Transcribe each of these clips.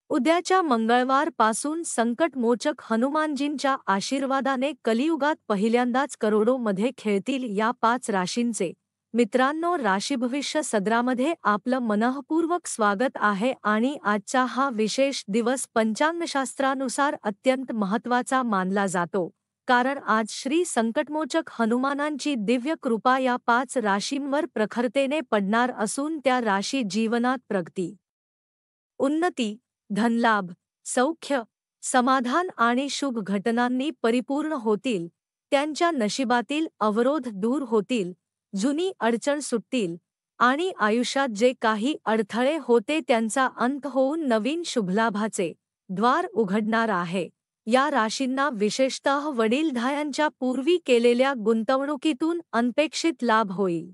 उद्याच्या मंगळवार पासून संकटमोचक हनुमानजींच्या आशीर्वादाने कलियुगात पहिल्यांदाच करोडोमध्ये खेळतील या 5 राशींचे. मित्रांनो, राशीभविष्य सदरामध्ये आपलं मनःपूर्वक स्वागत आहे आणि आजचा हा विशेष दिवस पंचांगशास्त्रानुसार अत्यंत महत्त्वाचा मानला जातो. कारण आज श्री संकटमोचक हनुमानांची दिव्य कृपा या 5 राशींवर प्रखरतेने पडणार असून त्या राशी जीवनात प्रगती, उन्नती, धनलाभ, सौख्य, समाधान आणि शुभ घटनांनी परिपूर्ण होतील. त्यांच्या नशिबातील अवरोध दूर होतील, जुनी अडचण सुटतील आणि आयुष्यात जे काही अडथळे होते त्यांचा अंत होऊन नवीन शुभलाभाचे द्वार उघडणार आहे. या राशींना विशेषतः वडीलधाऱ्यांच्या पूर्वी केलेल्या गुंतवणुकीतून अनपेक्षित लाभ होईल.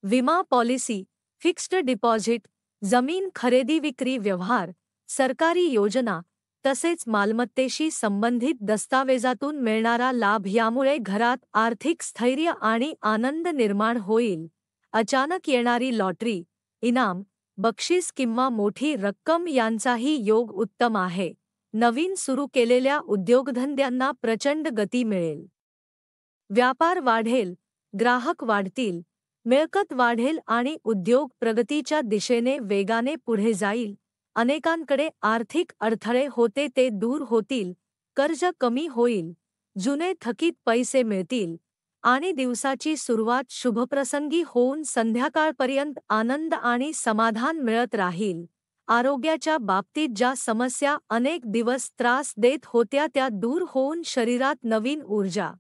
विमा पॉलिसी, फिक्स्ड डिपॉझिट, जमीन खरेदी विक्री व्यवहार, सरकारी योजना तसेच मालमत्तेशी संबंधित दस्तावेजातून मिळणारा लाभ यामुळे घरात आर्थिक स्थैर्य आणि आनंद निर्माण होईल. अचानक येणारी लॉटरी, इनाम, बक्षीस किंवा मोठी रक्कम यांचाही योग उत्तम आहे. नवीन सुरू केलेल्या उद्योगधंद्यांना प्रचंड गती मिळेल. व्यापार वाढेल, ग्राहक वाढतील, मिळकत वाढेल आणि उद्योग प्रगतीच्या दिशेने वेगाने पुढे जाईल. अनेकांकडे आर्थिक अडथळे होते ते दूर होतील, कर्ज कमी होईल, जुने थकीत पैसे मिळतील आणि दिवसाची सुरुवात शुभप्रसंगी होऊन संध्याकाळपर्यंत आनंद आणि समाधान मिळत राहील. आरोग्याच्या बाबतीत ज्या समस्या अनेक दिवस त्रास देत होत्या त्या दूर होऊन शरीरात नवीन ऊर्जा,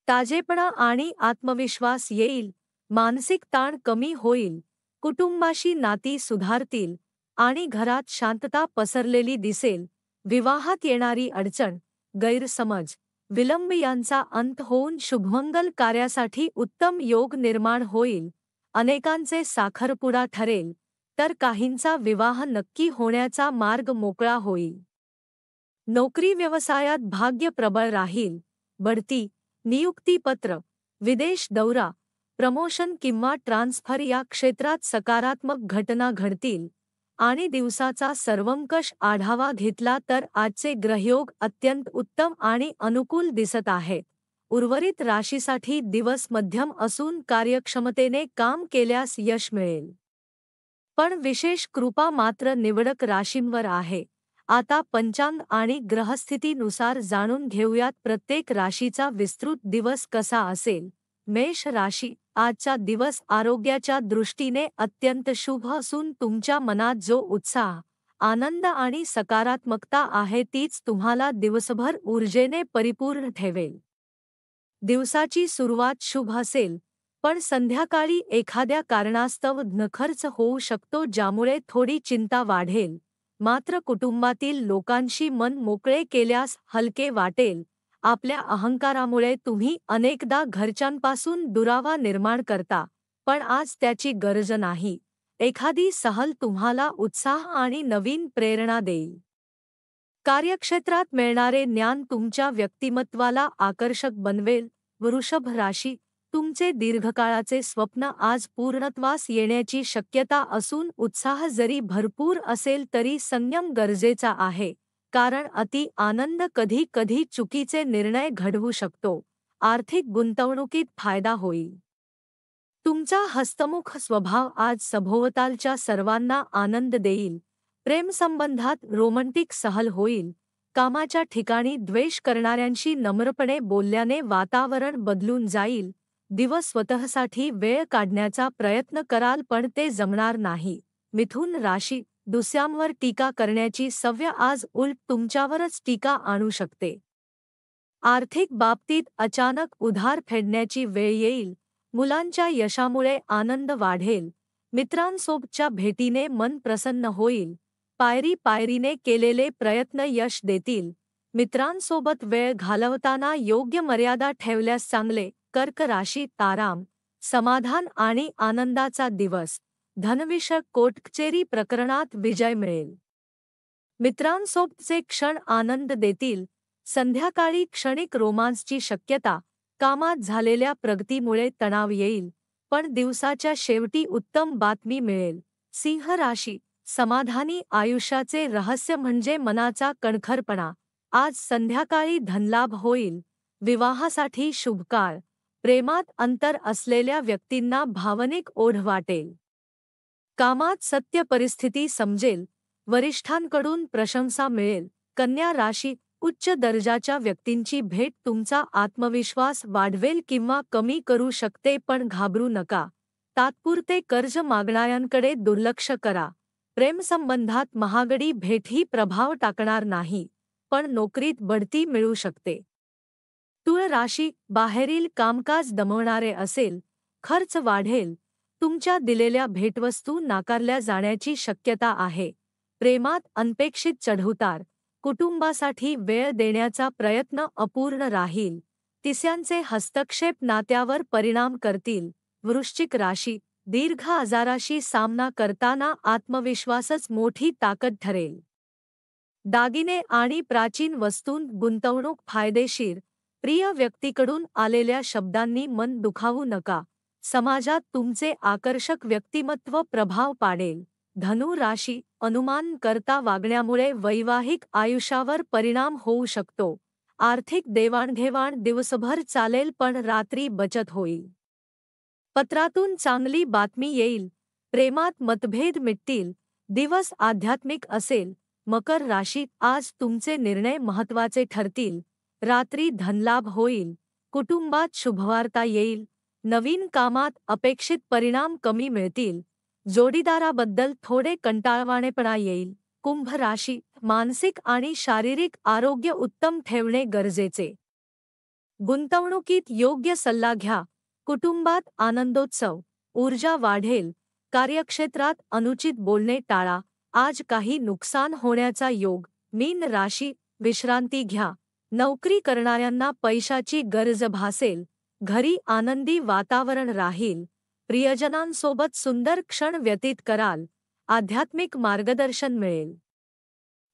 ताजेपणा आणि आत्मविश्वास येईल. मानसिक ताण कमी होईल, कुटुंबाशी नाती सुधारतील आणि घरात शांतता पसरलेली दिसेल. विवाहात येणारी अडचण, गैरसमज, विलंब यांचा अंत होऊन शुभमंगल कार्यासाठी उत्तम योग निर्माण होईल. अनेकांचे साखरपुडा ठरेल, तर काहींचा विवाह नक्की होण्याचा मार्ग मोकळा होईल. नोकरी व्यवसायात भाग्य प्रबळ राहील. बढती, नियुक्तीपत्र, विदेश दौरा, प्रमोशन किंवा ट्रान्सफर या क्षेत्रात सकारात्मक घटना घडतील आणि दिवसाचा सर्वंकष आढावा घेतला तर आजचे ग्रहयोग अत्यंत उत्तम आणि अनुकूल दिसत आहेत. उर्वरित राशीसाठी दिवस मध्यम असून कार्यक्षमतेने काम केल्यास यश मिळेल. पण विशेष कृपा मात्र निवडक राशींवर आहे. आता पंचांग आणि ग्रहस्थितीनुसार जाणून घेऊयात प्रत्येक राशीचा विस्तृत दिवस कसा असेल. मेष राशी, आजचा दिवस आरोग्याच्या दृष्टीने अत्यंत शुभ असून तुमच्या मनात जो उत्साह, आनंद आणि सकारात्मकता आहे तीच तुम्हाला दिवसभर ऊर्जेने परिपूर्ण ठेवेल. दिवसाची सुरुवात शुभ असेल, पण संध्याकाळी एखाद्या कारणास्तव धनखर्च होऊ शकतो ज्यामुळे थोडी चिंता वाढेल. मात्र कुटुंबातील लोकांशी मन मोकळे केल्यास हलके वाटेल. आपल्या अहंकारामुळे तुम्ही अनेकदा घरच्यांपासून दुरावा निर्माण करता, पण आज त्याची गरज नाही. एखादी सहल तुम्हाला उत्साह आणि नवीन प्रेरणा देईल. कार्यक्षेत्रात मिळणारे ज्ञान तुमच्या व्यक्तिमत्वाला आकर्षक बनवेल. वृषभ राशी, तुमचे दीर्घकाळाचे स्वप्न आज पूर्णत्वास येण्याची शक्यता असून उत्साह जरी भरपूर असेल तरी संयम गरजेचा आहे. कारण अति आनंद कधी कधी चुकीचे निर्णय घडवू शकतो. आर्थिक गुंतवणुकीत फायदा होईल. तुमचा हस्तमुख स्वभाव आज सभोवतालच्या सर्वांना आनंद देईल. प्रेमसंबंधात रोमंटिक सहल होईल. कामाच्या ठिकाणी द्वेष करणाऱ्यांशी नम्रपणे बोलल्याने वातावरण बदलून जाईल. दिवस स्वतःसाठी वेळ काढण्याचा प्रयत्न कराल पण ते जमणार नाही. मिथुन राशी, दुसऱ्यांवर टीका करण्याची सवय आज उलट तुमच्यावरच टीका आणू शकते. आर्थिक बाबतीत अचानक उधार फेडण्याची वेळ येईल. मुलांच्या यशामुळे आनंद वाढेल. मित्रांसोबतच्या भेटीने मन प्रसन्न होईल. पायरीने केलेले प्रयत्न यश देतील. मित्रांसोबत वेळ घालवताना योग्य मर्यादा ठेवल्यास चांगले. कर्क राशी, आराम, समाधान आणि आनंदाचा दिवस. धनविषयक कोर्ट कचेरी प्रकरणात विजय मिळेल. मित्रांसोबतचे क्षण आनंद देतील. संध्याकाळी क्षणिक रोमांसची शक्यता. कामात झालेल्या प्रगतीमुळे तणाव येईल, पण दिवसाच्या शेवटी उत्तम बातमी मिळेल. सिंह राशी, समाधानी आयुष्याचे रहस्य म्हणजे मनाचा कणखरपणा. आज संध्याकाळी धनलाभ होईल. विवाहासाठी शुभकाळ. प्रेमात अंतर असलेल्या व्यक्तींना भावनिक ओढ वाटेल. कामात सत्य परिस्थिती समजेल. वरिष्ठांकडून प्रशंसा मिळेल. कन्या राशी, उच्च दर्जाच्या व्यक्तींची भेट तुमचा आत्मविश्वास वाढवेल किंवा कमी करू शकते, पण घाबरू नका. तात्पुरते कर्ज मागणाऱ्यांकडे दुर्लक्ष करा. प्रेमसंबंधात महागडी भेटही प्रभाव टाकणार नाही, पण नोकरीत बढती मिळू शकते. तुळ राशी, बाहेरील कामकाज दमवणारे असेल. खर्च वाढेल. तुमच्या दिलेल्या भेटवस्तू नाकारल्या जाण्याची शक्यता आहे. प्रेमात अनपेक्षित चढउतार. कुटुंबासाठी वेळ देण्याचा प्रयत्न अपूर्ण राहील. तिसऱ्यांचे हस्तक्षेप नात्यावर परिणाम करतील. वृश्चिक राशी, दीर्घ आजाराशी सामना करताना आत्मविश्वासच मोठी ताकद ठरेल. दागिने आणि प्राचीन वस्तूंत गुंतवणूक फायदेशीर. प्रिय व्यक्तीकडून आलेल्या शब्दांनी मन दुखावू नका. समाजात तुमचे आकर्षक व्यक्तिमत्व प्रभाव पाडेल. धनु राशी, अनुमान करता वागण्यामुळे वैवाहिक आयुष्यावर परिणाम होऊ शकतो. आर्थिक देवाणघेवाण दिवसभर चालेल, पण रात्री बचत होईल. पत्रातून चांगली बातमी येईल. प्रेमात मतभेद मिटतील. दिवस आध्यात्मिक असेल. मकर राशी, आज तुमचे निर्णय महत्त्वाचे ठरतील. रात्री धनलाभ होईल. कुटुंबात शुभवार्ता येईल. नवीन कामात अपेक्षित परिणाम कमी मिळतील. जोडीदाराबद्दल थोडे कंटाळवाणेपणा येईल. कुंभ राशी, मानसिक आणि शारीरिक आरोग्य उत्तम ठेवणे गरजेचे. गुंतवणुकीत योग्य सल्ला घ्या. कुटुंबात आनंदोत्सव. ऊर्जा वाढेल. कार्यक्षेत्रात अनुचित बोलणे टाळा. आज काही नुकसान होण्याचा योग. मीन राशी, विश्रांती घ्या. नोकरी करणाऱ्यांना पैशाची गरज भासेल. घरी आनंदी वातावरण राहील. प्रियजनांसोबत सुंदर क्षण व्यतीत कराल. आध्यात्मिक मार्गदर्शन मिळेल.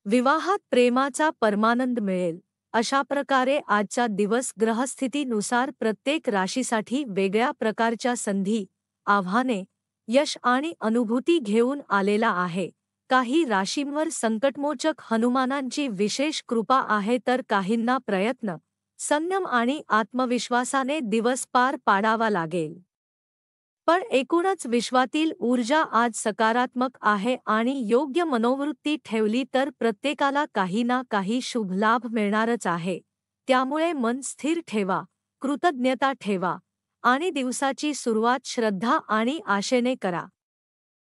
विवाहात प्रेमाचा परमानंद मिळेल. अशा प्रकारे आजचा दिवस ग्रहस्थितीनुसार प्रत्येक राशीसाठी वेगळ्या प्रकारच्या संधी, आव्हाने, यश आणि अनुभूती घेऊन आलेला आहे. काही राशींवर संकटमोचक हनुमानांची विशेष कृपा आहे, तर काहींना प्रयत्न, संयम आणि आत्मविश्वासाने दिवस पार पाडावा लागेल. पण एकूणच विश्वातील ऊर्जा आज सकारात्मक आहे आणि योग्य मनोवृत्ती ठेवली तर प्रत्येकाला काही ना काही शुभ लाभ मिळणारच आहे. त्यामुळे मन स्थिर ठेवा, कृतज्ञता ठेवा आणि दिवसाची सुरुवात श्रद्धा आणि आशेने करा.